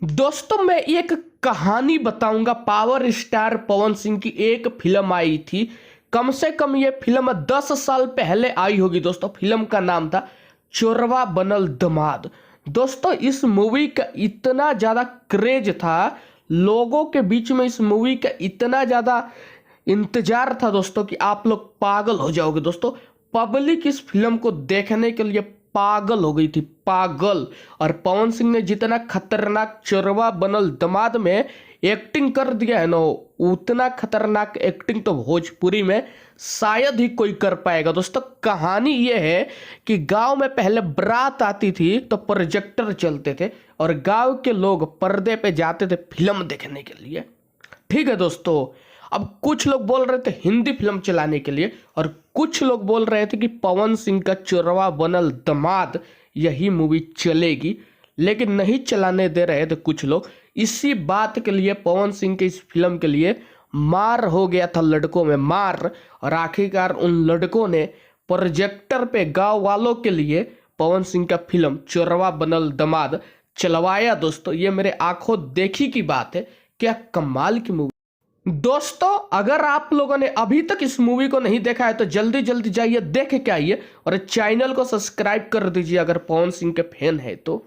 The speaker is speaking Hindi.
दोस्तों मैं एक कहानी बताऊंगा। पावर स्टार पवन सिंह की एक फिल्म आई थी। कम से कम ये फिल्म 10 साल पहले आई होगी दोस्तों। फिल्म का नाम था चोरवा बनल दमाद। दोस्तों इस मूवी का इतना ज्यादा क्रेज था, लोगों के बीच में इस मूवी का इतना ज्यादा इंतजार था दोस्तों कि आप लोग पागल हो जाओगे दोस्तों। पब्लिक इस फिल्म को देखने के लिए पागल हो गई थी, पागल। और पवन सिंह ने जितना खतरनाक चोरवा बनल दमाद में एक्टिंग कर दिया है ना, उतना खतरनाक एक्टिंग तो भोजपुरी में शायद ही कोई कर पाएगा दोस्तों। कहानी यह है कि गांव में पहले बारात आती थी तो प्रोजेक्टर चलते थे और गांव के लोग पर्दे पे जाते थे फिल्म देखने के लिए। ठीक है दोस्तों, अब कुछ लोग बोल रहे थे हिंदी फिल्म चलाने के लिए और कुछ लोग बोल रहे थे कि पवन सिंह का चोरवा बनल दमाद यही मूवी चलेगी, लेकिन नहीं चलाने दे रहे थे कुछ लोग। इसी बात के लिए पवन सिंह के इस फिल्म के लिए मार हो गया था लड़कों में, मार। और आखिरकार उन लड़कों ने प्रोजेक्टर पे गांव वालों के लिए पवन सिंह का फिल्म चोरवा बनल दमाद चलवाया दोस्तों। ये मेरे आंखों देखी की बात है। क्या कमाल की मूवी दोस्तों। अगर आप लोगों ने अभी तक इस मूवी को नहीं देखा है तो जल्दी जल्दी जाइए देख के आइए और चैनल को सब्सक्राइब कर दीजिए अगर पवन सिंह के फैन है तो।